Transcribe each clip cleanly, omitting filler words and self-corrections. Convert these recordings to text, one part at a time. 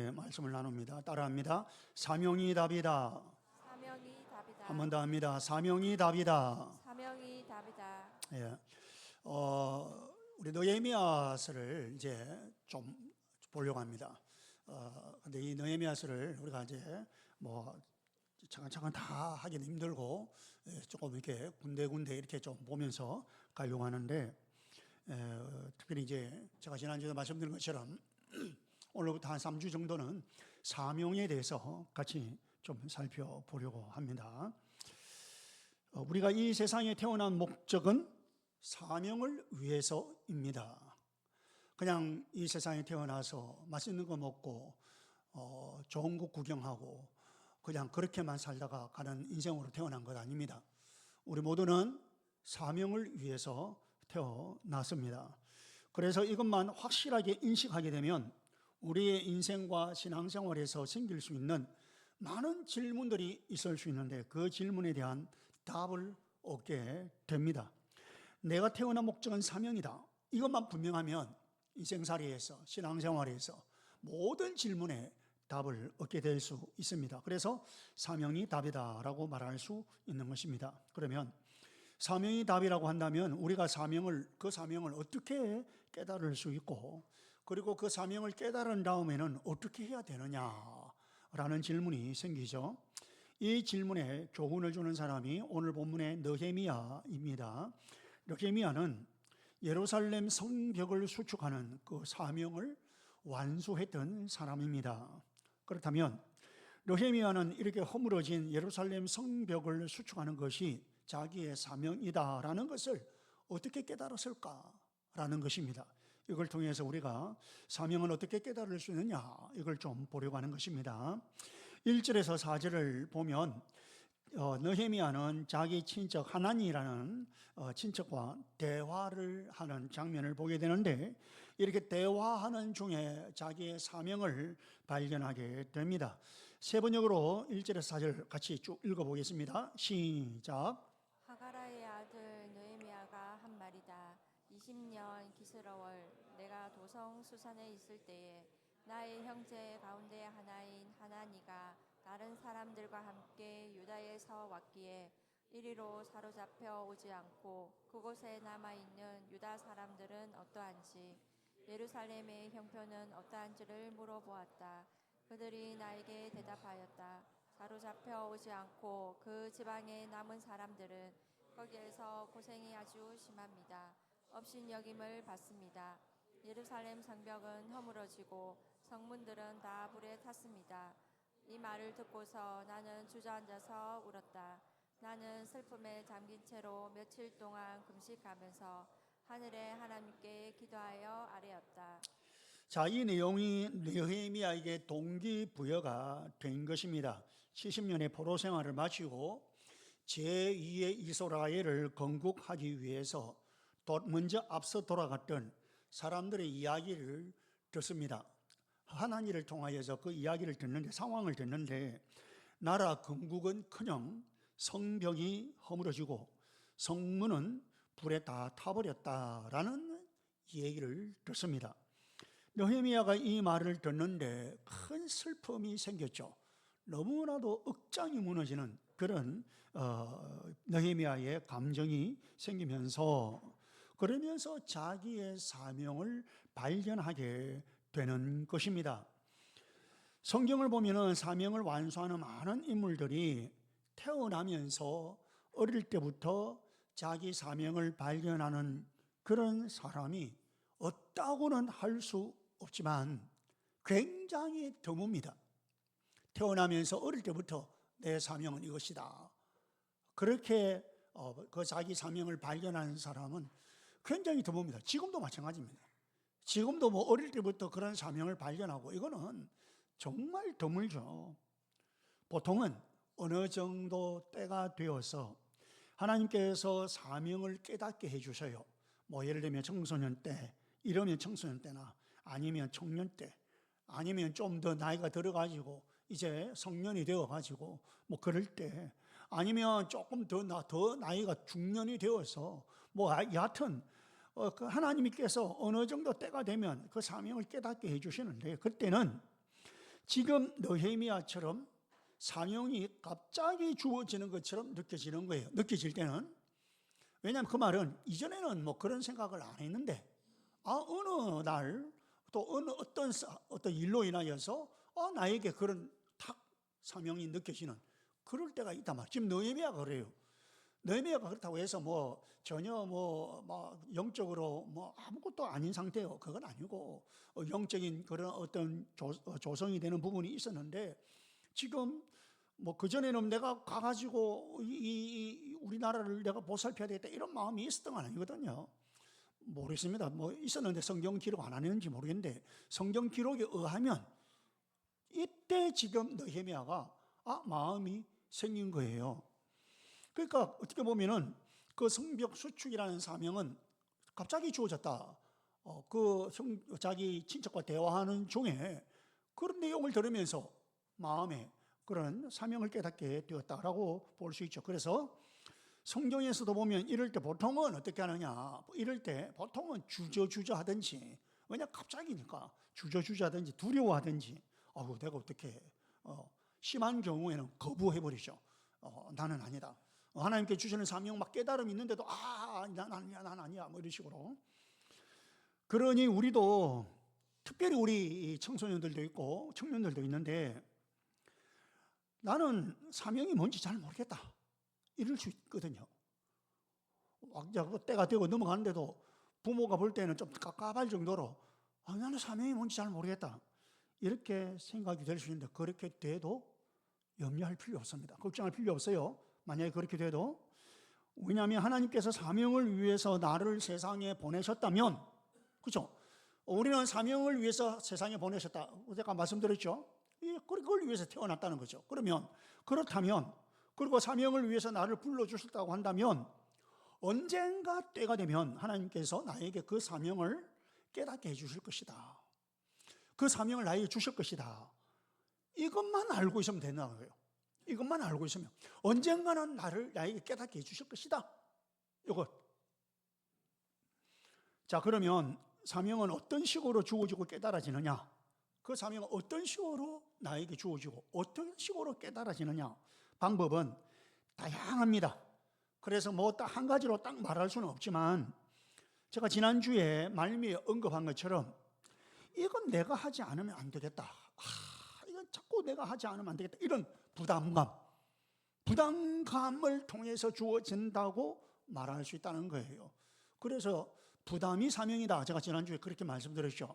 함께 말씀을 나눕니다. 따라합니다. 사명이 답이다. 사명이 답이다. 한 번 더 합니다. 사명이 답이다. 사명이 답이다. 예. 우리 느헤미야서를 이제 좀 보려고 합니다. 근데 이 느헤미야서를 우리가 이제 뭐 차근차근 다 하기는 힘들고 조금 이렇게 군데군데 이렇게 좀 보면서 가려고 하는데, 특별히 이제 제가 지난주에 말씀드린 것처럼 오늘부터 한 3주 정도는 사명에 대해서 같이 좀 살펴보려고 합니다. 우리가 이 세상에 태어난 목적은 사명을 위해서입니다. 그냥 이 세상에 태어나서 맛있는 거 먹고 좋은 곳 구경하고 그냥 그렇게만 살다가 가는 인생으로 태어난 것 아닙니다. 우리 모두는 사명을 위해서 태어났습니다. 그래서 이것만 확실하게 인식하게 되면 우리의 인생과 신앙생활에서 생길 수 있는 많은 질문들이 있을 수 있는데 그 질문에 대한 답을 얻게 됩니다. 내가 태어난 목적은 사명이다. 이것만 분명하면 인생살이에서 신앙생활에서 모든 질문에 답을 얻게 될 수 있습니다. 그래서 사명이 답이다라고 말할 수 있는 것입니다. 그러면 사명이 답이라고 한다면 우리가 그 사명을 어떻게 깨달을 수 있고, 그리고 그 사명을 깨달은 다음에는 어떻게 해야 되느냐라는 질문이 생기죠. 이 질문에 교훈을 주는 사람이 오늘 본문의 느헤미야입니다. 느헤미야는 예루살렘 성벽을 수축하는 그 사명을 완수했던 사람입니다. 그렇다면 느헤미야는 이렇게 허물어진 예루살렘 성벽을 수축하는 것이 자기의 사명이다라는 것을 어떻게 깨달았을까라는 것입니다. 이걸 통해서 우리가 사명을 어떻게 깨달을 수 있느냐, 이걸 좀 보려고 하는 것입니다. 1절에서 4절을 보면 느헤미야는 자기 친척 하나니라는 친척과 대화를 하는 장면을 보게 되는데, 이렇게 대화하는 중에 자기의 사명을 발견하게 됩니다. 세 번역으로 1절에서 4절 같이 쭉 읽어보겠습니다. 시작. 하가라의 아들 느헤미야가 한 말이다. 20년 기스러월 내가 도성 수산에 있을 때에 나의 형제 가운데 하나인 하나니가 다른 사람들과 함께 유다에서 왔기에 이리로 사로잡혀 오지 않고 그곳에 남아있는 유다 사람들은 어떠한지 예루살렘의 형편은 어떠한지를 물어보았다. 그들이 나에게 대답하였다. 사로잡혀 오지 않고 그 지방에 남은 사람들은 거기에서 고생이 아주 심합니다. 업신여김을 받습니다. 예루살렘 성벽은 허물어지고 성문들은 다 불에 탔습니다. 이 말을 듣고서 나는 주저앉아서 울었다. 나는 슬픔에 잠긴 채로 며칠 동안 금식하면서 하늘의 하나님께 기도하여 아뢰었다. 자, 이 내용이 느헤미야에게 동기부여가 된 것입니다. 70년의 포로 생활을 마치고 제2의 이스라엘을 건국하기 위해서 먼저 앞서 돌아갔던 사람들의 이야기를 듣습니다. 하나님을 통하여서 그 이야기를 듣는데, 상황을 듣는데, 나라 건국은커녕 성벽이 허물어지고 성문은 불에 다 타버렸다라는 얘기를 듣습니다. 느헤미야가 이 말을 듣는데 큰 슬픔이 생겼죠. 너무나도 억장이 무너지는 그런 느헤미야의 감정이 생기면서, 그러면서 자기의 사명을 발견하게 되는 것입니다. 성경을 보면은 사명을 완수하는 많은 인물들이 태어나면서 어릴 때부터 자기 사명을 발견하는 그런 사람이 없다고는 할 수 없지만 굉장히 드뭅니다. 태어나면서 어릴 때부터 내 사명은 이것이다, 그렇게 그 자기 사명을 발견하는 사람은 굉장히 드뭅니다. 지금도 마찬가지입니다. 지금도 뭐 어릴 때부터 그런 사명을 발견하고, 이거는 정말 드물죠. 보통은 어느 정도 때가 되어서 하나님께서 사명을 깨닫게 해주셔요. 뭐 예를 들면 청소년 때, 이러면 청소년 때나 아니면 청년 때, 아니면 좀 더 나이가 들어가지고 이제 성년이 되어가지고 뭐 그럴 때, 아니면 조금 더 나이가 중년이 되어서 뭐 여하튼 그 하나님께서 어느 정도 때가 되면 그 사명을 깨닫게 해주시는데, 그때는 지금 느헤미야처럼 사명이 갑자기 주어지는 것처럼 느껴지는 거예요. 느껴질 때는. 왜냐하면 그 말은 이전에는 뭐 그런 생각을 안 했는데 어느 날 또 어떤 일로 인하여서 나에게 그런 탁 사명이 느껴지는 그럴 때가 있단 말이에요. 지금 느헤미야가 그래요. 느헤미야가 그렇다고 해서 뭐 전혀 막 영적으로 뭐 아무것도 아닌 상태요. 그건 아니고 영적인 그런 어떤 조성이 되는 부분이 있었는데 지금 뭐 그전에는 내가 가가지고 이 우리나라를 내가 보살펴야 되겠다 이런 마음이 있었던 건 아니거든요. 모르겠습니다. 뭐 있었는데 성경 기록 안 하는지 모르겠는데 성경 기록에 의하면 이때 지금 느헤미야가 마음이 생긴 거예요. 그러니까 어떻게 보면은 그 성벽 수축이라는 사명은 갑자기 주어졌다. 자기 친척과 대화하는 중에 그런 내용을 들으면서 마음에 그런 사명을 깨닫게 되었다라고 볼 수 있죠. 그래서 성경에서도 보면 이럴 때 보통은 어떻게 하느냐, 이럴 때 보통은 주저주저 하든지, 왜냐 갑자기니까 주저주저 하든지 두려워하든지, 내가 어떻게 심한 경우에는 거부해버리죠. 나는 아니다. 하나님께 주시는 사명 막 깨달음이 있는데도 난 아니야 뭐 이런 식으로. 그러니 우리도 특별히 우리 청소년들도 있고 청년들도 있는데 나는 사명이 뭔지 잘 모르겠다 이럴 수 있거든요. 때가 되고 넘어가는데도 부모가 볼 때는 좀 깝깝할 정도로 나는 사명이 뭔지 잘 모르겠다 이렇게 생각이 될 수 있는데 그렇게 돼도 염려할 필요 없습니다. 걱정할 필요 없어요. 만약에 그렇게 돼도. 왜냐하면 하나님께서 사명을 위해서 나를 세상에 보내셨다면, 그렇죠? 우리는 사명을 위해서 세상에 보내셨다. 제가 말씀드렸죠? 그걸 위해서 태어났다는 거죠. 그렇다면, 그리고 사명을 위해서 나를 불러주셨다고 한다면 언젠가 때가 되면 하나님께서 나에게 그 사명을 깨닫게 해주실 것이다. 그 사명을 나에게 주실 것이다. 이것만 알고 있으면 된다는 거예요. 이것만 알고 있으면 언젠가는 나에게 깨닫게 해주실 것이다. 이것. 자, 그러면 사명은 어떤 식으로 주어지고 깨달아지느냐? 그 사명은 어떤 식으로 나에게 주어지고 어떤 식으로 깨달아지느냐? 방법은 다양합니다. 그래서 뭐 딱 한 가지로 딱 말할 수는 없지만 제가 지난주에 말미에 언급한 것처럼 이건 내가 하지 않으면 안 되겠다. 이건 자꾸 내가 하지 않으면 안 되겠다. 이런 부담감을 통해서 주어진다고 말할 수 있다는 거예요. 그래서 부담이 사명이다. 제가 지난주에 그렇게 말씀드렸죠.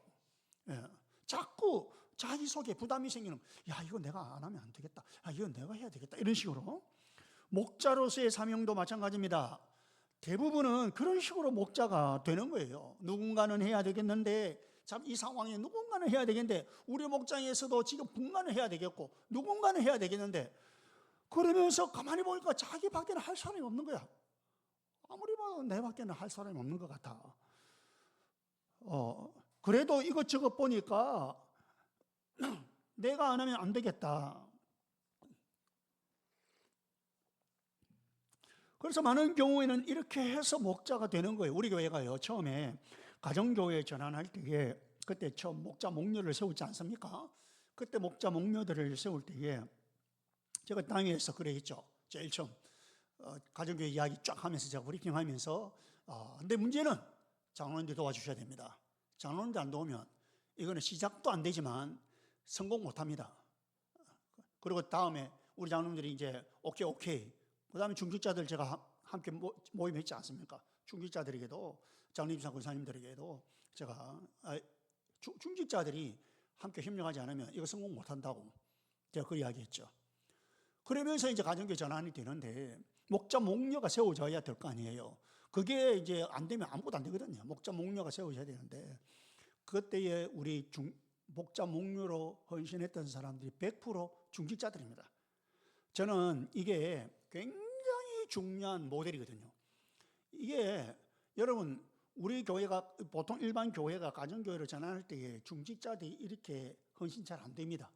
자꾸 자기 속에 부담이 생기는, 이거 내가 안 하면 안 되겠다. 이건 내가 해야 되겠다. 이런 식으로. 목자로서의 사명도 마찬가지입니다. 대부분은 그런 식으로 목자가 되는 거예요. 누군가는 해야 되겠는데, 참 이 상황에 누군가는 해야 되겠는데, 우리 목장에서도 지금 분간을 해야 되겠고, 누군가는 해야 되겠는데, 그러면서 가만히 보니까 자기 밖에는 할 사람이 없는 거야. 아무리 봐도 내 밖에는 할 사람이 없는 것 같아. 그래도 이것저것 보니까 내가 안 하면 안 되겠다. 그래서 많은 경우에는 이렇게 해서 목자가 되는 거예요. 우리 교회가요, 처음에 가정교회 전환할 때에 그때 처음 목자 목료를 세우지 않습니까? 그때 목자 목료들을 세울 때에 제가 당회에서 그래 했죠. 제일 처음 가정교회 이야기 쫙 하면서 제가 브리핑하면서 근데 문제는 장로님들 도와주셔야 됩니다. 장로님들 안 도우면 이거는 시작도 안 되지만 성공 못합니다. 그리고 다음에 우리 장로님들이 이제 오케이 그 다음에 중직자들 제가 함께 모임했지 않습니까? 중직자들에게도 장로님상 권사님들에게도 제가 중직자들이 함께 협력하지 않으면 이거 성공 못한다고 제가 그 이야기했죠. 그러면서 이제 가정교회 전환이 되는데 목자 목료가 세워져야 될 거 아니에요. 그게 이제 안 되면 아무것도 안 되거든요. 목자 목료가 세워져야 되는데 그때에 우리 목자 목료로 헌신했던 사람들이 100% 중직자들입니다. 저는 이게 굉장히 중요한 모델이거든요. 이게 여러분 우리 교회가 보통 일반 교회가 가정교회를 전환할 때에 중직자들이 이렇게 헌신 잘 안 됩니다.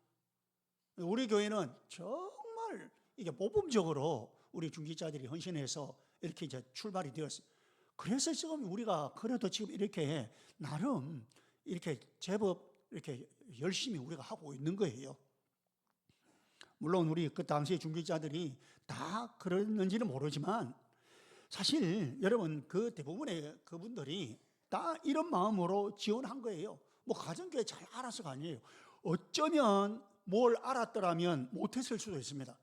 우리 교회는 정말 이게 모범적으로 우리 중직자들이 헌신해서 이렇게 이제 출발이 되었어요. 그래서 지금 우리가 그래도 지금 이렇게 나름 이렇게 제법 이렇게 열심히 우리가 하고 있는 거예요. 물론 우리 그 당시의 중직자들이 다 그랬는지는 모르지만 사실 여러분 그 대부분의 그분들이 다 이런 마음으로 지원한 거예요. 뭐 가정교회 잘 알아서가 아니에요. 어쩌면 뭘 알았더라면 못했을 수도 있습니다.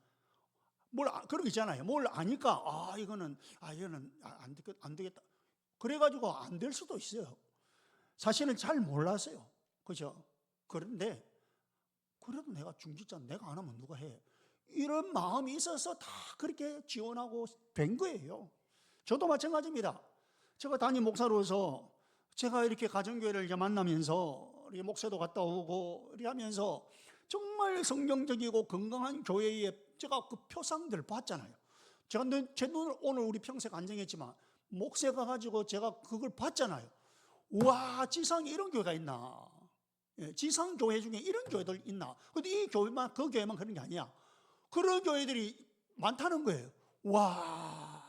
그런 거 있잖아요. 뭘 아니까 이거는 안 되겠다. 그래가지고 안 될 수도 있어요. 사실은 잘 몰랐어요. 그죠? 그런데 그래도 내가 중직자 내가 안 하면 누가 해? 이런 마음이 있어서 다 그렇게 지원하고 된 거예요. 저도 마찬가지입니다. 제가 담임 목사로서 제가 이렇게 가정교회를 이제 만나면서 이렇게 목사도 갔다 오고 이렇게 하면서 정말 성경적이고 건강한 교회에 제가 그 표상들을 봤잖아요. 제가 제 눈을 오늘 우리 평생 안정했지만 목사 가가지고 제가 그걸 봤잖아요. 와, 지상에 이런 교회가 있나? 지상 교회 중에 이런 교회들 있나? 근데 이 교회만 그 교회만 그런 게 아니야. 그런 교회들이 많다는 거예요. 와,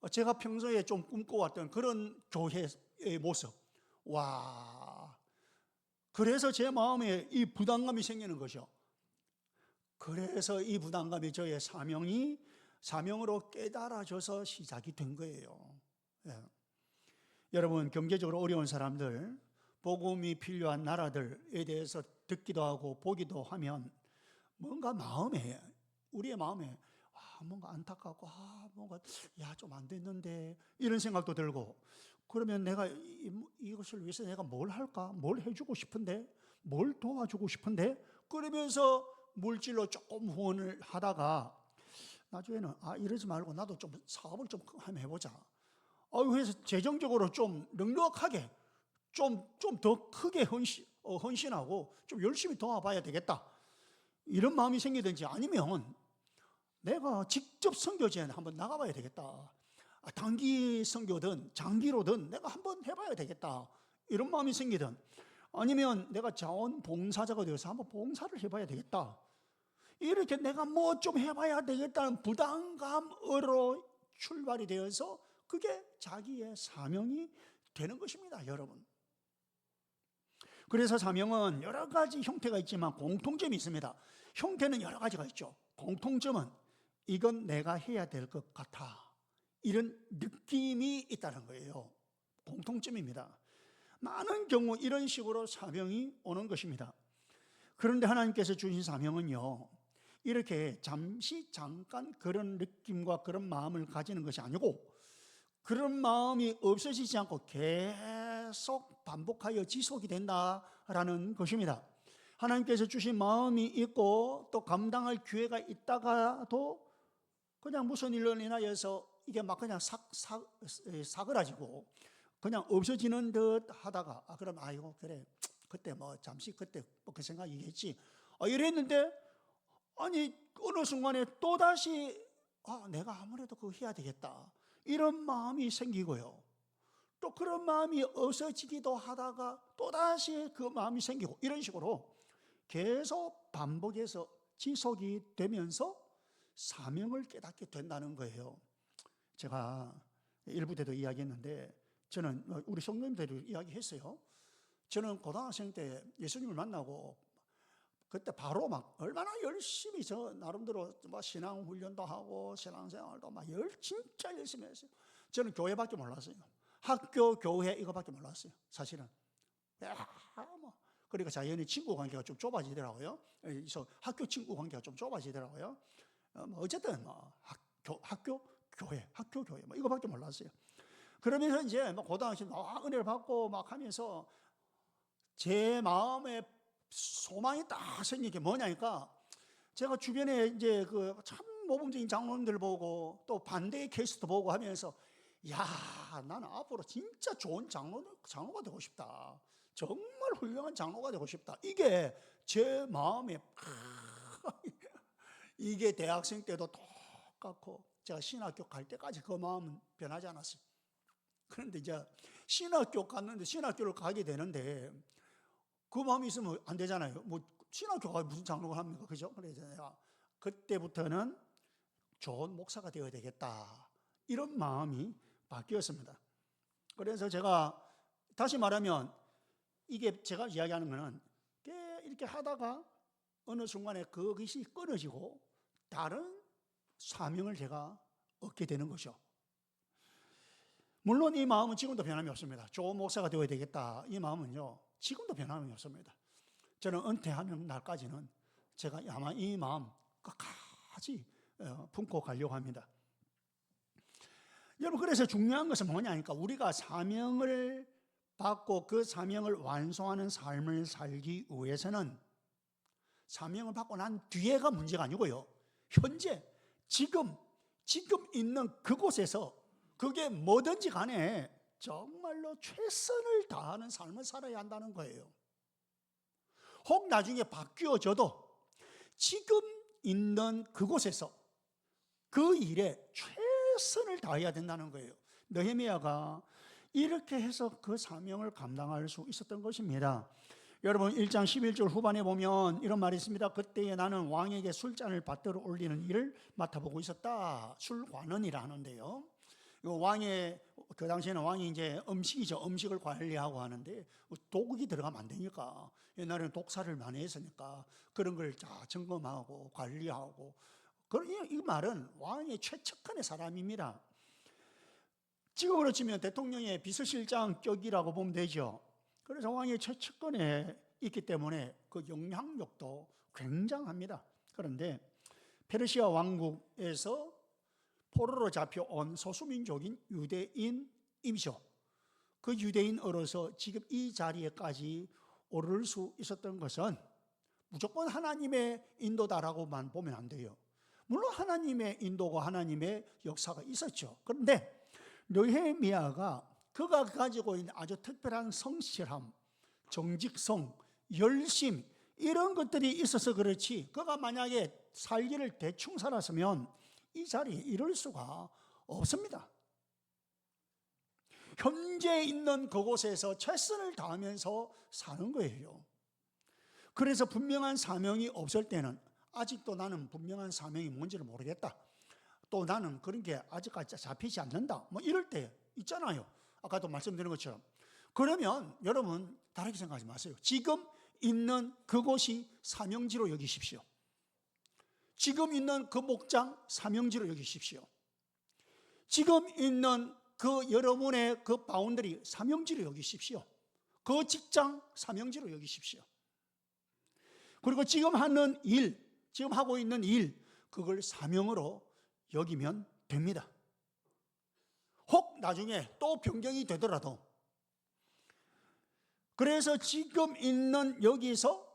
제가 평소에 좀 꿈꿔왔던 그런 교회의 모습. 와, 그래서 제 마음에 이 부담감이 생기는 거죠. 그래서 이 부담감이 저의 사명으로 깨달아져서 시작이 된 거예요. 여러분, 경제적으로 어려운 사람들, 복음이 필요한 나라들에 대해서 듣기도 하고 보기도 하면 뭔가 우리의 마음에 뭔가 안타깝고 뭔가 좀 안 됐는데 이런 생각도 들고, 그러면 내가 이것을 위해서 내가 뭘 할까? 뭘 해주고 싶은데? 뭘 도와주고 싶은데? 그러면서 물질로 조금 후원을 하다가 나중에는 이러지 말고 나도 좀 사업을 좀 한번 해보자. 그래서 재정적으로 좀 넉넉하게 좀 더 크게 헌신하고 좀 열심히 도와봐야 되겠다. 이런 마음이 생기든지, 아니면 내가 직접 선교지에 한번 나가봐야 되겠다. 단기 선교든 장기로든 내가 한번 해봐야 되겠다. 이런 마음이 생기든, 아니면 내가 자원봉사자가 되어서 한번 봉사를 해봐야 되겠다. 이렇게 내가 뭐 좀 해봐야 되겠다는 부담감으로 출발이 되어서 그게 자기의 사명이 되는 것입니다, 여러분. 그래서 사명은 여러 가지 형태가 있지만 공통점이 있습니다. 형태는 여러 가지가 있죠. 공통점은 이건 내가 해야 될 것 같아, 이런 느낌이 있다는 거예요. 공통점입니다. 많은 경우 이런 식으로 사명이 오는 것입니다. 그런데 하나님께서 주신 사명은요, 이렇게 잠깐 그런 느낌과 그런 마음을 가지는 것이 아니고, 그런 마음이 없어지지 않고 계속 반복하여 지속이 된다라는 것입니다. 하나님께서 주신 마음이 있고 또 감당할 기회가 있다가도 그냥 무슨 일로 인하여서 이게 막 그냥 사그라지고 그냥 없어지는 듯 하다가 그럼 그래 그때 잠시 그때 그 생각이겠지 이랬는데, 아니 어느 순간에 또다시 내가 아무래도 그거 해야 되겠다, 이런 마음이 생기고요. 또 그런 마음이 없어지기도 하다가 또다시 그 마음이 생기고, 이런 식으로 계속 반복해서 지속이 되면서 사명을 깨닫게 된다는 거예요. 제가 일부 때도 이야기했는데, 저는 우리 성도님들도 이야기했어요. 저는 고등학생 때 예수님을 만나고 그때 바로 막 얼마나 열심히 저 나름대로 신앙 훈련도 하고 신앙생활도 진짜 열심히 했어요. 저는 교회밖에 몰랐어요. 학교, 교회 이거밖에 몰랐어요, 사실은. 그러니까 자연히 친구 관계가 좀 좁아지더라고요. 그래서 학교 친구 관계가 좀 좁아지더라고요. 어쨌든 학교, 교회 이거밖에 몰랐어요. 그러면서 이제 고등학생 은혜를 받고 막 하면서 제 마음에 소망이 딱 생긴 게 뭐냐니까, 제가 주변에 이제 그 참 모범적인 장로님들 보고 또 반대의 케이스도 보고 하면서 나는 앞으로 진짜 좋은 장로가 되고 싶다. 정말 훌륭한 장로가 되고 싶다. 이게 제 마음에 이게 대학생 때도 똑같고 제가 신학교 갈 때까지 그 마음은 변하지 않았어요. 그런데 이제 신학교를 가게 되는데 그 마음이 있으면 안 되잖아요. 신학교가 무슨 장로가 합니까? 그죠? 그래서 내가 그때부터는 좋은 목사가 되어야 되겠다, 이런 마음이 바뀌었습니다. 그래서 제가 다시 말하면 이게 제가 이야기하는 거는 이렇게 하다가 어느 순간에 그것이 끊어지고 다른 사명을 제가 얻게 되는 것이죠. 물론 이 마음은 지금도 변함이 없습니다. 좋은 목사가 되어야 되겠다, 이 마음은요 지금도 변함이 없습니다. 저는 은퇴하는 날까지는 제가 아마 이 마음 끝까지 품고 가려고 합니다. 여러분, 그래서 중요한 것은 뭐냐니까, 우리가 사명을 받고 그 사명을 완수하는 삶을 살기 위해서는 사명을 받고 난 뒤에가 문제가 아니고요, 현재 지금 있는 그곳에서 그게 뭐든지 간에 정말로 최선을 다하는 삶을 살아야 한다는 거예요. 혹 나중에 바뀌어져도 지금 있는 그곳에서 그 일에 최선을 다해야 된다는 거예요. 느헤미야가 이렇게 해서 그 사명을 감당할 수 있었던 것입니다. 여러분, 1장 11절 후반에 보면 이런 말이 있습니다. 그때에 나는 왕에게 술잔을 받들어 올리는 일을 맡아보고 있었다. 술관원이라 하는데요, 왕의, 그 당시에는 왕이 이제 음식이죠. 음식을 관리하고 하는데 독이 들어가면 안 되니까, 옛날에는 독사를 많이 했으니까 그런 걸 다 점검하고 관리하고, 이 말은 왕의 최측근의 사람입니다. 지금으로 치면 대통령의 비서실장격이라고 보면 되죠. 그래서 왕의 최측근에 있기 때문에 그 영향력도 굉장합니다. 그런데 페르시아 왕국에서 포로로 잡혀온 소수민족인 유대인이죠. 그 유대인으로서 지금 이 자리에까지 오를 수 있었던 것은 무조건 하나님의 인도다라고만 보면 안 돼요. 물론 하나님의 인도고 하나님의 역사가 있었죠. 그런데 느헤미야가 그가 가지고 있는 아주 특별한 성실함, 정직성, 열심, 이런 것들이 있어서 그렇지, 그가 만약에 살기를 대충 살았으면 이 자리에 이를 수가 없습니다. 현재 있는 그곳에서 최선을 다하면서 사는 거예요. 그래서 분명한 사명이 없을 때는 아직도 나는 분명한 사명이 뭔지를 모르겠다, 또 나는 그런 게 아직까지 잡히지 않는다, 뭐 이럴 때 있잖아요. 아까도 말씀드린 것처럼. 그러면 여러분, 다르게 생각하지 마세요. 지금 있는 그곳이 사명지로 여기십시오. 지금 있는 그 목장 사명지로 여기십시오. 지금 있는 그 여러분의 그 바운더리 사명지로 여기십시오. 그 직장 사명지로 여기십시오. 그리고 지금 하는 일, 지금 하고 있는 일, 그걸 사명으로 여기면 됩니다. 혹 나중에 또 변경이 되더라도, 그래서 지금 있는 여기서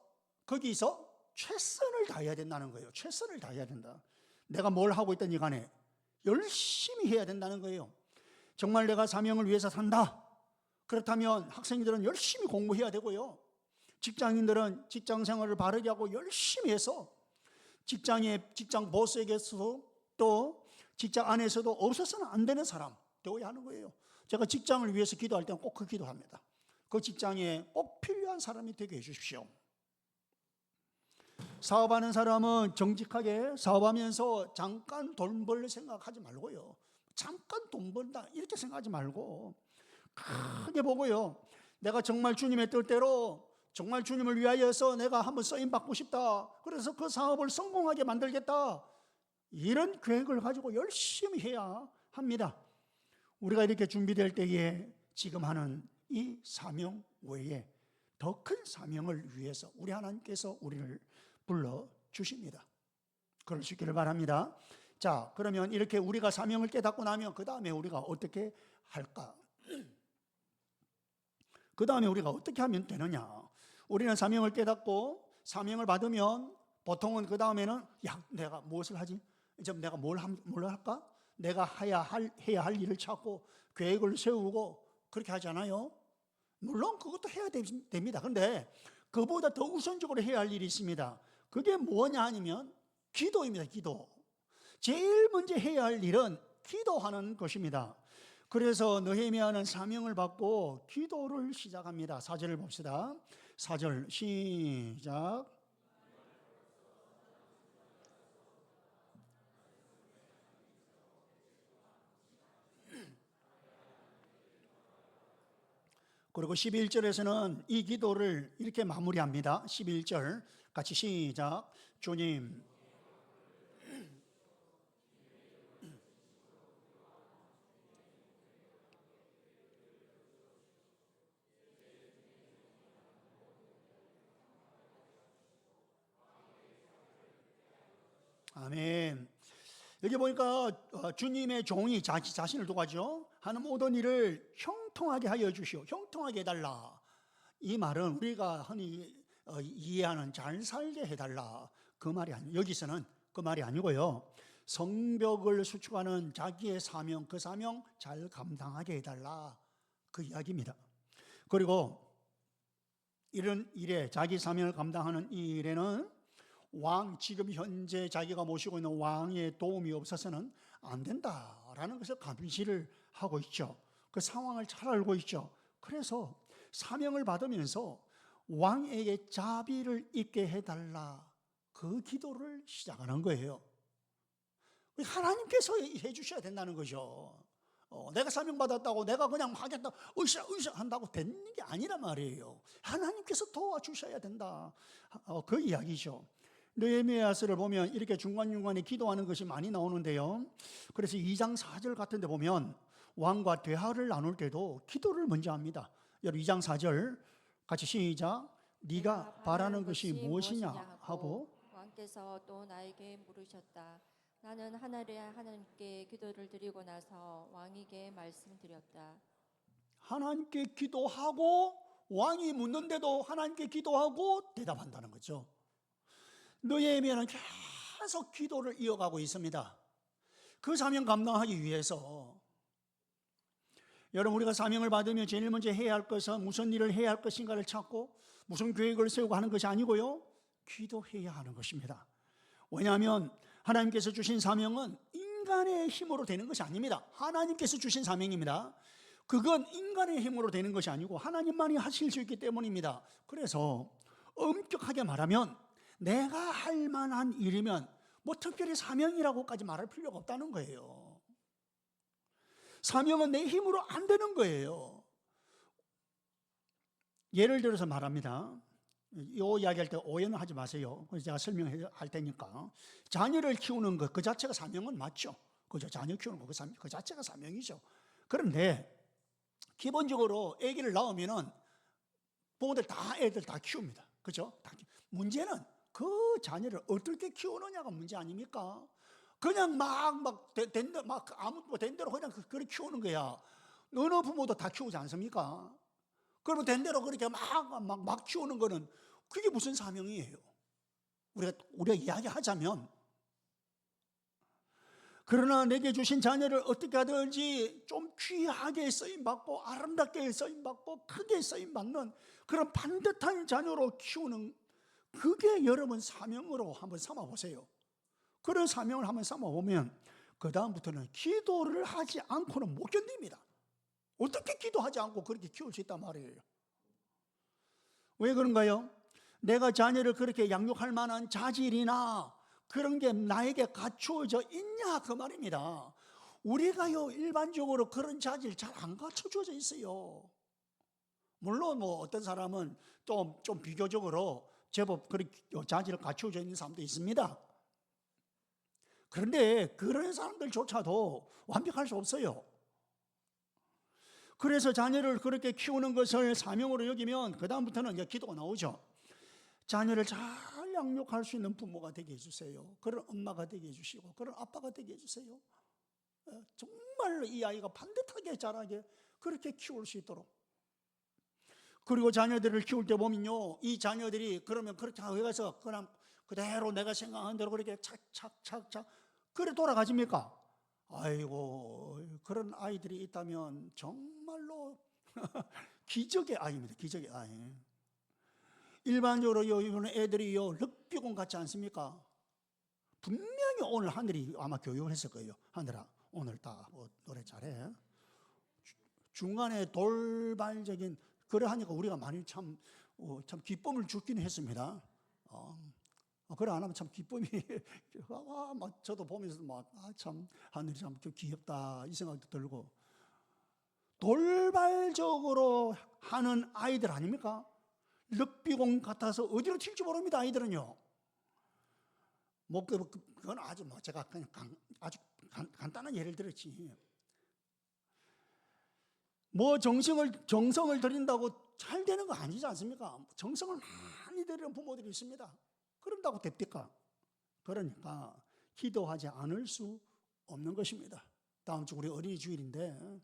거기서 최선을 다해야 된다는 거예요. 최선을 다해야 된다. 내가 뭘 하고 있든지 간에 열심히 해야 된다는 거예요. 정말 내가 사명을 위해서 산다, 그렇다면 학생들은 열심히 공부해야 되고요, 직장인들은 직장 생활을 바르게 하고 열심히 해서 직장 보스에게서도 또 직장 안에서도 없어서는 안 되는 사람 되어야 하는 거예요. 제가 직장을 위해서 기도할 때는 꼭 그 기도합니다. 그 직장에 꼭 필요한 사람이 되게 해주십시오. 사업하는 사람은 정직하게 사업하면서 잠깐 돈 벌 생각하지 말고요, 잠깐 돈 번다 이렇게 생각하지 말고 크게 보고요, 내가 정말 주님의 뜻대로, 정말 주님을 위하여서 내가 한번 쓰임 받고 싶다, 그래서 그 사업을 성공하게 만들겠다, 이런 계획을 가지고 열심히 해야 합니다. 우리가 이렇게 준비될 때에 지금 하는 이 사명 외에 더 큰 사명을 위해서 우리 하나님께서 우리를 불러주십니다. 그럴 수 있기를 바랍니다. 자, 그러면 이렇게 우리가 사명을 깨닫고 나면 그 다음에 우리가 어떻게 할까? 그 다음에 우리가 어떻게 하면 되느냐? 우리는 사명을 깨닫고 사명을 받으면 보통은 그 다음에는 내가 무엇을 하지? 이제 내가 뭘 할까? 내가 해야 할 일을 찾고 계획을 세우고 그렇게 하잖아요. 물론 그것도 해야 됩니다. 그런데 그보다 더 우선적으로 해야 할 일이 있습니다. 그게 뭐냐 하면 기도입니다. 기도. 제일 먼저 해야 할 일은 기도하는 것입니다. 그래서 느헤미야는 사명을 받고 기도를 시작합니다. 4절을 봅시다. 4절 시작. 그리고 11절에서는 이 기도를 이렇게 마무리합니다. 11절 같이 시작. 주님, 아멘. 여기 보니까 주님의 종이 자기 자신을 도가죠. 하는 모든 일을 형통하게 하여 주시오. 형통하게 해달라. 이 말은 우리가 흔히 이해하는 잘 살게 해달라. 그 말이 아니에요. 여기서는 그 말이 아니고요. 성벽을 수축하는 자기의 사명, 그 사명 잘 감당하게 해달라. 그 이야기입니다. 그리고 이런 일에, 자기 사명을 감당하는 이 일에는 지금 현재 자기가 모시고 있는 왕의 도움이 없어서는 안 된다라는 것을 감시를 하고 있죠. 그 상황을 잘 알고 있죠. 그래서 사명을 받으면서 왕에게 자비를 있게 해달라, 그 기도를 시작하는 거예요. 하나님께서 해주셔야 된다는 거죠. 내가 사명 받았다고 내가 그냥 하겠다 으쌰 한다고 되는 게 아니란 말이에요. 하나님께서 도와주셔야 된다. 그 이야기죠. 느헤미야서를 보면 이렇게 중간중간에 기도하는 것이 많이 나오는데요. 그래서 2장 4절 같은 데 보면 왕과 대화를 나눌 때도 기도를 먼저 합니다. 여러분 2장 4절 같이 시작. 네가 바라는 것이 무엇이냐 하고, 왕께서 또 나에게 물으셨다. 나는 하나님께 기도를 드리고 나서 왕에게 말씀드렸다. 하나님께 기도하고, 왕이 묻는데도 하나님께 기도하고 대답한다는 거죠. 느헤미야는 계속 기도를 이어가고 있습니다. 그 사명 감당하기 위해서. 여러분, 우리가 사명을 받으면 제일 먼저 해야 할 것은 무슨 일을 해야 할 것인가를 찾고 무슨 계획을 세우고 하는 것이 아니고요, 기도해야 하는 것입니다. 왜냐하면 하나님께서 주신 사명은 인간의 힘으로 되는 것이 아닙니다. 하나님께서 주신 사명입니다. 그건 인간의 힘으로 되는 것이 아니고 하나님만이 하실 수 있기 때문입니다. 그래서 엄격하게 말하면 내가 할 만한 일이면 뭐 특별히 사명이라고까지 말할 필요가 없다는 거예요. 사명은 내 힘으로 안 되는 거예요. 예를 들어서 말합니다. 이 이야기할 때 오해는 하지 마세요. 그래서 제가 설명할 테니까. 자녀를 키우는 것 그 자체가 사명은 맞죠. 그죠? 자녀 키우는 것 그 자체가 사명이죠. 그런데 기본적으로 아기를 낳으면은 부모들 애들 다 키웁니다. 그죠? 문제는 그 자녀를 어떻게 키우느냐가 문제 아닙니까? 그냥 아무 된 대로 그냥 그렇게 키우는 거야. 어느 부모도 다 키우지 않습니까? 그러면 된 대로 그렇게 막 키우는 거는 그게 무슨 사명이에요? 우리가 이야기하자면, 그러나 내게 주신 자녀를 어떻게 하든지 좀 귀하게 쓰임받고 아름답게 쓰임받고 크게 쓰임받는 그런 반듯한 자녀로 키우는, 그게 여러분 사명으로 한번 삼아보세요. 그런 사명을 한번 삼아보면 그 다음부터는 기도를 하지 않고는 못 견딥니다. 어떻게 기도하지 않고 그렇게 키울 수 있단 말이에요. 왜 그런가요? 내가 자녀를 그렇게 양육할 만한 자질이나 그런 게 나에게 갖추어져 있냐, 그 말입니다. 우리가요 일반적으로 그런 자질 잘 안 갖춰져 있어요. 물론 뭐 어떤 사람은 좀 비교적으로 제법 그렇게 자질을 갖추어져 있는 사람도 있습니다. 그런데 그런 사람들조차도 완벽할 수 없어요. 그래서 자녀를 그렇게 키우는 것을 사명으로 여기면 그 다음부터는 이제 기도가 나오죠. 자녀를 잘 양육할 수 있는 부모가 되게 해주세요. 그런 엄마가 되게 해주시고 그런 아빠가 되게 해주세요. 정말로 이 아이가 반듯하게 자라게 그렇게 키울 수 있도록. 그리고 자녀들을 키울 때 보면요, 이 자녀들이 그러면 그렇게 해서 그냥 그대로 내가 생각한 대로 그렇게 착착착착 그래 돌아가십니까? 아이고, 그런 아이들이 있다면 정말로 기적의 아이입니다. 기적의 아이. 일반적으로 이런 애들이요 럭비공 같지 않습니까? 분명히 오늘 하늘이 아마 교육을 했을 거예요. 하늘아, 오늘 다 노래 잘해. 중간에 돌발적인 그래 하니까 우리가 많이 참 기쁨을 주긴 했습니다. 그래 안 하면 참 기쁨이 막 저도 보면서 참 하늘이 참 귀엽다 이 생각도 들고, 돌발적으로 하는 아이들 아닙니까? 럭비공 같아서 어디로 튈지 모릅니다. 아이들은요. 뭐 그건 아주 뭐 제가 그냥 아주 간단한 예를 들었지. 뭐 정성을 들인다고 잘 되는 거 아니지 않습니까? 정성을 많이 들이는 부모들이 있습니다. 그런다고 됩니까? 그러니까 기도하지 않을 수 없는 것입니다. 다음 주 우리 어린이 주일인데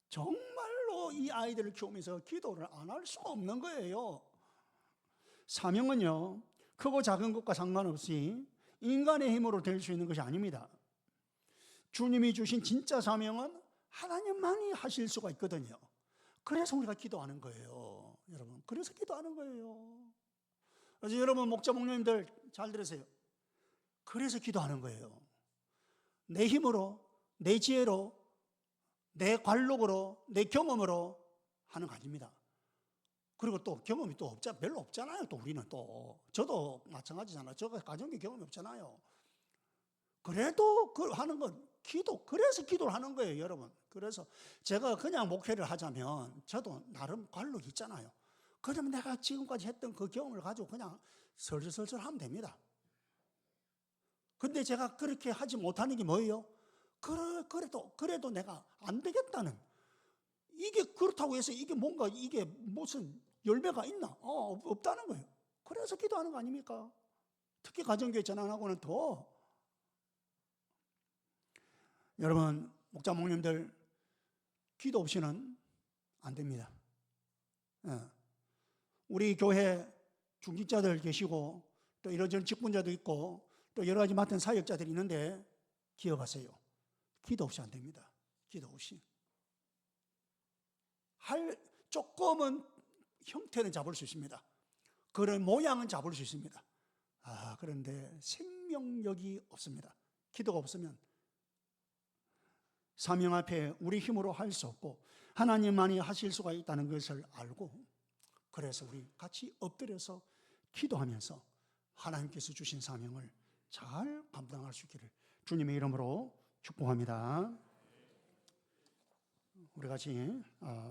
정말로 이 아이들을 키우면서 기도를 안 할 수가 없는 거예요. 사명은요, 크고 작은 것과 상관없이 인간의 힘으로 될 수 있는 것이 아닙니다. 주님이 주신 진짜 사명은 하나님만이 하실 수가 있거든요. 그래서 우리가 기도하는 거예요. 여러분, 그래서 기도하는 거예요. 그래서 여러분 목자 목녀님들 잘 들으세요. 그래서 기도하는 거예요. 내 힘으로, 내 지혜로, 내 관록으로, 내 경험으로 하는 거 아닙니다. 그리고 또 경험이 또 별로 없잖아요. 또 우리는 또 저도 마찬가지잖아요. 저가 가정의 경험이 없잖아요. 그래도 그 하는 건 그래서 기도를 하는 거예요, 여러분. 그래서 제가 그냥 목회를 하자면 저도 나름 관록이 있잖아요. 그러면 내가 지금까지 했던 그 경험을 가지고 그냥 설설설 하면 됩니다. 근데 제가 그렇게 하지 못하는 게 뭐예요? 그래도 내가 안 되겠다는, 이게 그렇다고 해서 이게 무슨 열매가 있나? 없다는 거예요. 그래서 기도하는 거 아닙니까? 특히 가정교회 전환하고는 더. 여러분 목자 목님들 기도 없이는 안 됩니다. 우리 교회 중직자들 계시고 또 이런저런 직분자도 있고 또 여러 가지 맡은 사역자들이 있는데 기억하세요. 기도 없이 안 됩니다. 기도 없이. 조금은 형태는 잡을 수 있습니다. 그런 모양은 잡을 수 있습니다. 그런데 생명력이 없습니다. 기도가 없으면 사명 앞에 우리 힘으로 할 수 없고 하나님만이 하실 수가 있다는 것을 알고, 그래서 우리 같이 엎드려서 기도하면서 하나님께서 주신 사명을 잘 감당할 수 있기를 주님의 이름으로 축복합니다. 우리 같이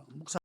목사